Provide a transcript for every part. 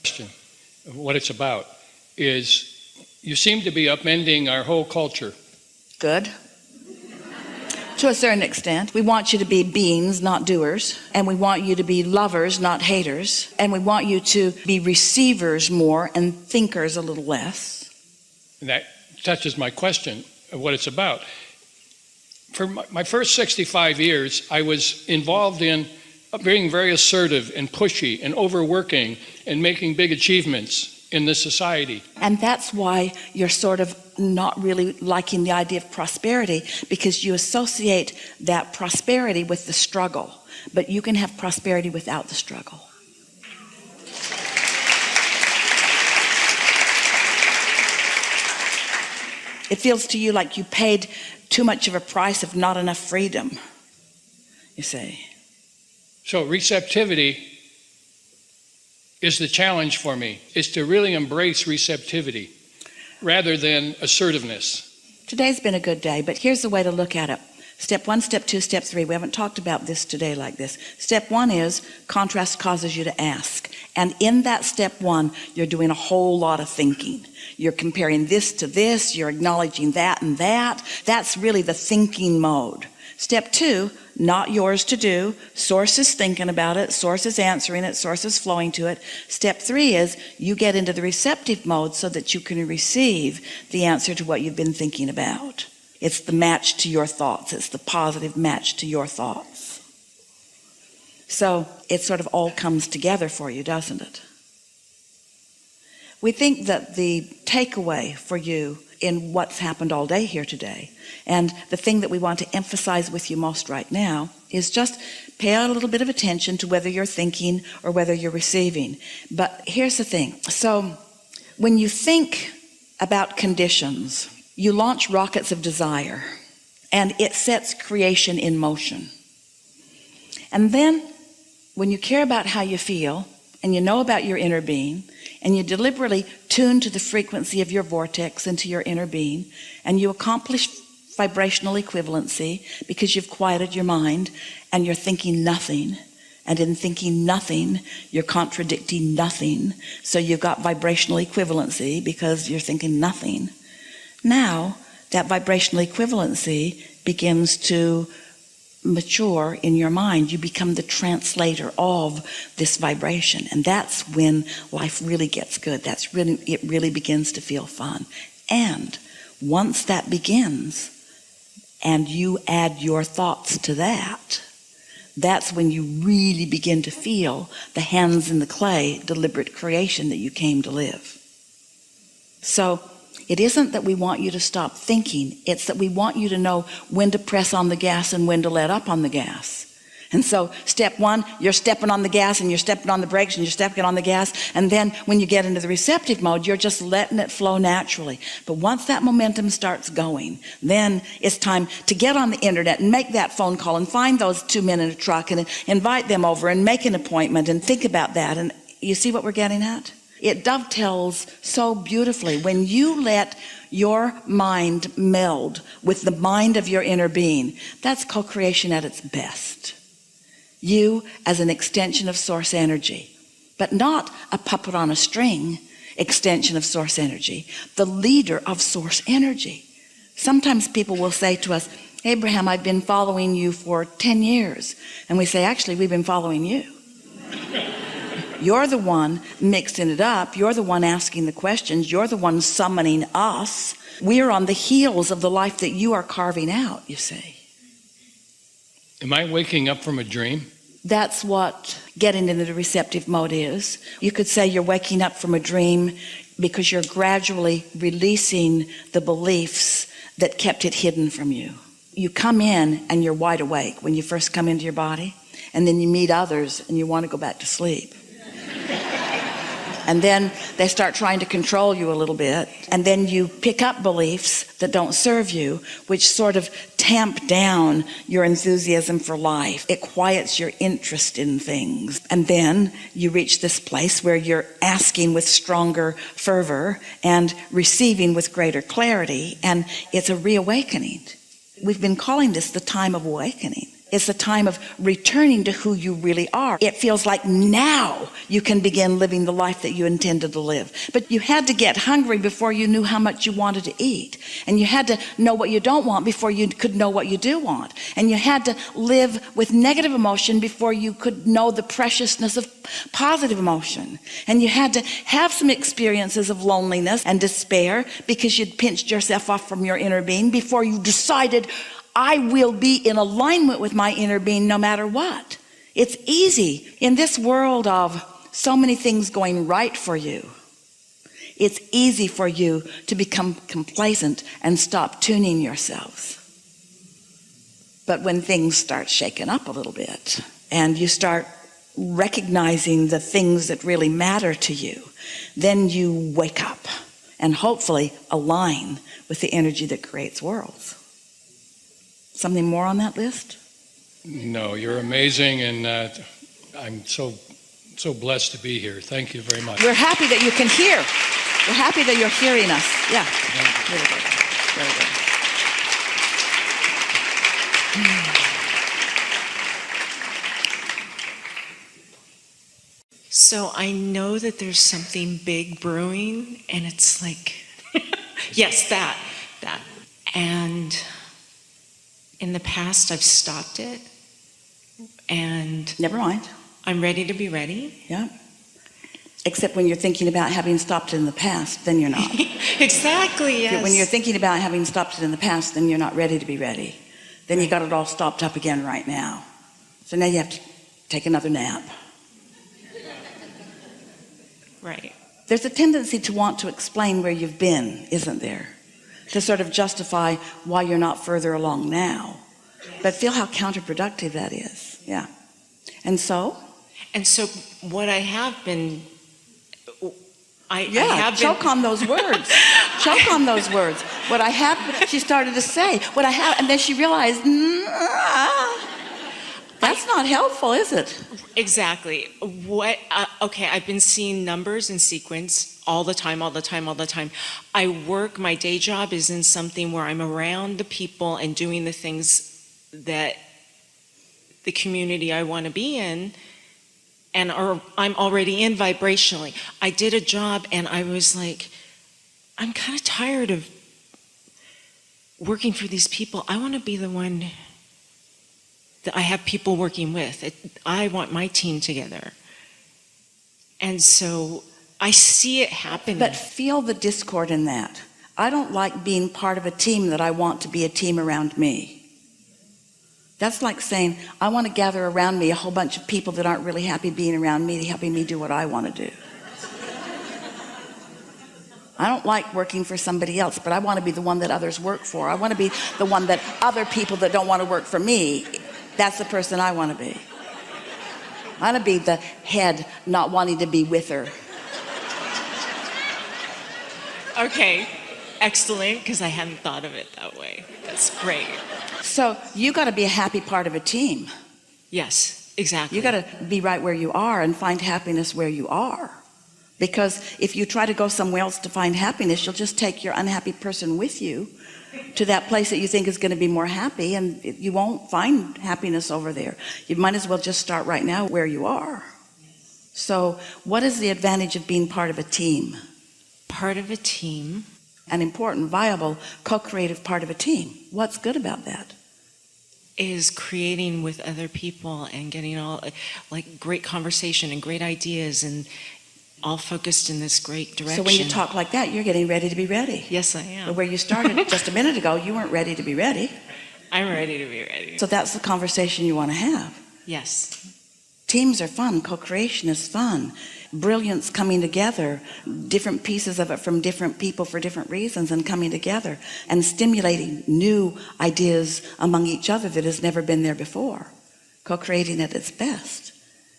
question of what it's about is you seem to be upending our whole culture. Good. To a certain extent. We want you to be beings, not doers. And we want you to be lovers, not haters. And we want you to be receivers more and thinkers a little less. And that touches my question of what it's about. For my first 65 years, I was involved in being very assertive and pushy and overworking and making big achievements in this society. And that's why you're sort of not really liking the idea of prosperity, because you associate that prosperity with the struggle. But you can have prosperity without the struggle. It feels to you like you paid too much of a price of not enough freedom, you see. So receptivity is the challenge for me, is to really embrace receptivity rather than assertiveness. Today's been a good day, but here's the way to look at it. Step 1, step 2, step 3. We haven't talked about this today like this. Step 1 is contrast causes you to ask. And in that step 1, you're doing a whole lot of thinking. You're comparing this to this, you're acknowledging that and that. That's really the thinking mode. Step 2, not yours to do. Source is thinking about it, source is answering it, source is flowing to it. Step 3 is you get into the receptive mode so that you can receive the answer to what you've been thinking about. It's the match to your thoughts. It's the positive match to your thoughts. So it sort of all comes together for you, doesn't it? We think that the takeaway for you in what's happened all day here today, and the thing that we want to emphasize with you most right now, is just pay a little bit of attention to whether you're thinking or whether you're receiving. But here's the thing. So when you think about conditions, you launch rockets of desire, and it sets creation in motion. And then when you care about how you feel, and you know about your inner being, and you deliberately tune to the frequency of your vortex into your inner being, and you accomplish vibrational equivalency because you've quieted your mind and you're thinking nothing, and in thinking nothing you're contradicting nothing, so you've got vibrational equivalency because you're thinking nothing. Now that vibrational equivalency begins to mature in your mind. You become the translator of this vibration, and that's when life really gets good. It really begins to feel fun. And once that begins and you add your thoughts to that, that's when you really begin to feel the hands in the clay, deliberate creation that you came to live. So it isn't that we want you to stop thinking, it's that we want you to know when to press on the gas and when to let up on the gas. And so step 1, you're stepping on the gas and you're stepping on the brakes and you're stepping on the gas, and then when you get into the receptive mode, you're just letting it flow naturally. But once that momentum starts going, then it's time to get on the internet and make that phone call and find those 2 men in a truck and invite them over and make an appointment and think about that. And you see what we're getting at? It dovetails so beautifully when you let your mind meld with the mind of your inner being. That's co-creation at its best. You as an extension of source energy, but not a puppet on a string extension of source energy, the leader of source energy. Sometimes people will say to us, Abraham, I've been following you for 10 years. And we say, actually, we've been following you. You're the one mixing it up. You're the one asking the questions. You're the one summoning us. We're on the heels of the life that you are carving out, you see. Am I waking up from a dream? That's what getting into the receptive mode is. You could say you're waking up from a dream because you're gradually releasing the beliefs that kept it hidden from you. You come in and you're wide awake when you first come into your body, and then you meet others and you want to go back to sleep. And then they start trying to control you a little bit, and then you pick up beliefs that don't serve you, which sort of tamp down your enthusiasm for life. It quiets your interest in things, and then you reach this place where you're asking with stronger fervor and receiving with greater clarity, and it's a reawakening. We've been calling this the time of awakening. It's a time of returning to who you really are. It feels like now you can begin living the life that you intended to live. But you had to get hungry before you knew how much you wanted to eat. And you had to know what you don't want before you could know what you do want. And you had to live with negative emotion before you could know the preciousness of positive emotion. And you had to have some experiences of loneliness and despair because you'd pinched yourself off from your inner being before you decided, I will be in alignment with my inner being no matter what. It's easy in this world of so many things going right for you. It's easy for you to become complacent and stop tuning yourselves. But when things start shaking up a little bit and you start recognizing the things that really matter to you, then you wake up and hopefully align with the energy that creates worlds. Something more on that list? No, you're amazing, and I'm so blessed to be here. Thank you very much. We're happy that you can hear. We're happy that you're hearing us. Yeah, really good. Very good. So I know that there's something big brewing, and it's like, yes, that. And in the past, I've stopped it, and Never mind. I'm ready to be ready. Yeah. Except when you're thinking about having stopped it in the past, then you're not. Exactly, yes. When you're thinking about having stopped it in the past, then you're not ready to be ready. Then you got it all stopped up again right now. So now you have to take another nap. Right. There's a tendency to want to explain where you've been, isn't there? To sort of justify why you're not further along now. But feel how counterproductive that is. Yeah. And so What I have been, I have choke been, on those words. Choke on those words. What I have, she started to say, what I have, and then she realized, that's not helpful, is it? exactly. Okay, I've been seeing numbers in sequence all the time. My day job is in something where I'm around the people and doing the things that the community I want to be in, and I'm already in vibrationally. I did a job and I was like, I'm kind of tired of working for these people. I want to be the one that I have people working with. I want my team together. And so I see it happening. But feel the discord in that. I don't like being part of a team that I want to be a team around me. That's like saying, I want to gather around me a whole bunch of people that aren't really happy being around me, helping me do what I want to do. I don't like working for somebody else, but I want to be the one that others work for. I want to be the one that other people that don't want to work for me, that's the person I want to be. I want to be the head not wanting to be with her. Okay, excellent, because I hadn't thought of it that way. That's great. So you got to be a happy part of a team. Yes, exactly. You got to be right where you are and find happiness where you are. Because if you try to go somewhere else to find happiness, you'll just take your unhappy person with you to that place that you think is going to be more happy, and you won't find happiness over there. You might as well just start right now where you are. So what is the advantage of being part of a team? Part of a team. An important, viable, co-creative part of a team. What's good about that? Is creating with other people and getting all like great conversation and great ideas and all focused in this great direction. So when you talk like that, you're getting ready to be ready. Yes, I am. But where you started just a minute ago, you weren't ready to be ready. I'm ready to be ready. So that's the conversation you want to have. Yes. Teams are fun. Co-creation is fun. Brilliance coming together, different pieces of it from different people for different reasons, and coming together and stimulating new ideas among each other that has never been there before. Co-creating at its best.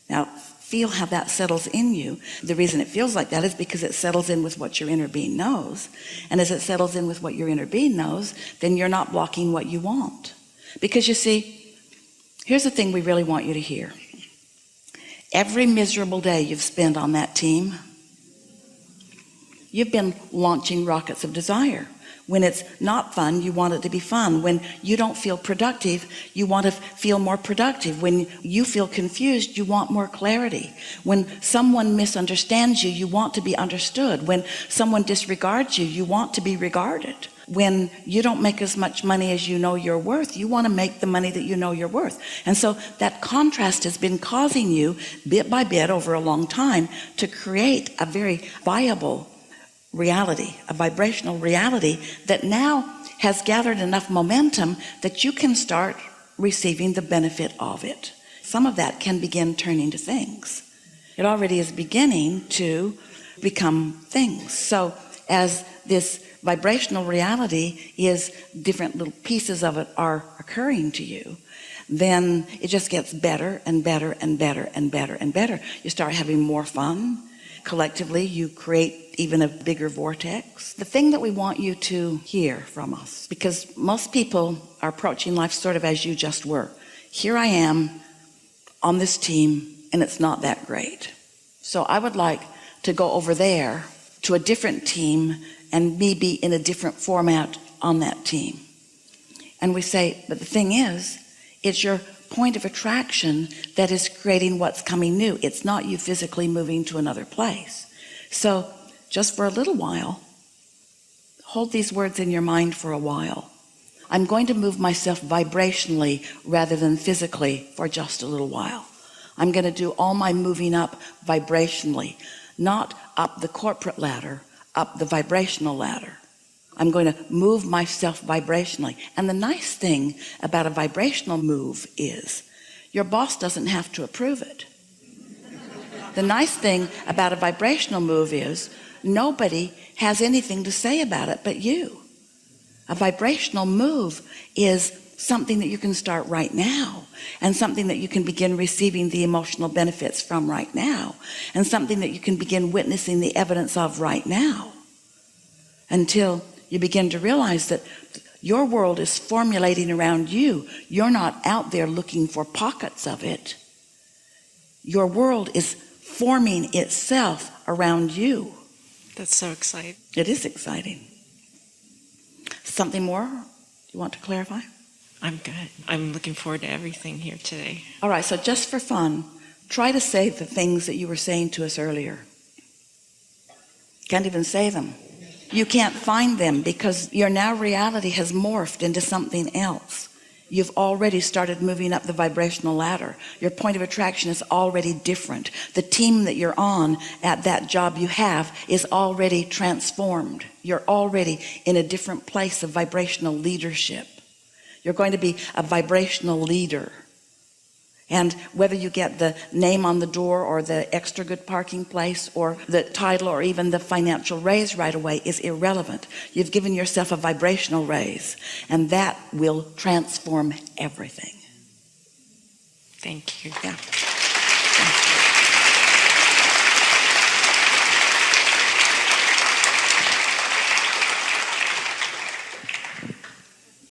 Now, feel how that settles in you. The reason it feels like that is because it settles in with what your inner being knows. And as it settles in with what your inner being knows, then you're not blocking what you want. Because you see, here's the thing we really want you to hear. Every miserable day you've spent on that team, You've been launching rockets of desire. When it's not fun, you want it to be fun. When you don't feel productive, you want to feel more productive. When you feel confused, you want more clarity. When someone misunderstands you, you want to be understood. When someone disregards you, you want to be regarded. When you don't make as much money as you know you're worth, you want to make the money that you know you're worth. And so that contrast has been causing you bit by bit over a long time to create a very viable reality, a vibrational reality that now has gathered enough momentum that you can start receiving the benefit of it. Some of that can begin turning to things. It already is beginning to become things. So as this vibrational reality is different little pieces of it are occurring to you, then it just gets better and better and better and better and better. You start having more fun. Collectively, you create even a bigger vortex. The thing that we want you to hear from us, because most people are approaching life sort of as you just were. Here I am on this team, and it's not that great. So I would like to go over there to a different team and me be in a different format on that team. And we say, but the thing is, it's your point of attraction that is creating what's coming new. It's not you physically moving to another place. So just for a little while, hold these words in your mind for a while. I'm going to move myself vibrationally rather than physically for just a little while. I'm going to do all my moving up vibrationally, not up the corporate ladder, up the vibrational ladder. I'm going to move myself vibrationally. And the nice thing about a vibrational move is your boss doesn't have to approve it. The nice thing about a vibrational move is nobody has anything to say about it but you. A vibrational move is something that you can start right now, and something that you can begin receiving the emotional benefits from right now, and something that you can begin witnessing the evidence of right now, until you begin to realize that your world is formulating around you. You're not out there looking for pockets of it. Your world is forming itself around you. That's so exciting. It is exciting. Something more you want to clarify? I'm good. I'm looking forward to everything here today. All right, so just for fun, try to say the things that you were saying to us earlier. Can't even say them. You can't find them because your now reality has morphed into something else. You've already started moving up the vibrational ladder. Your point of attraction is already different. The team that you're on at that job you have is already transformed. You're already in a different place of vibrational leadership. You're going to be a vibrational leader. And whether you get the name on the door or the extra good parking place or the title or even the financial raise right away is irrelevant. You've given yourself a vibrational raise, and that will transform everything. Thank you. Yeah.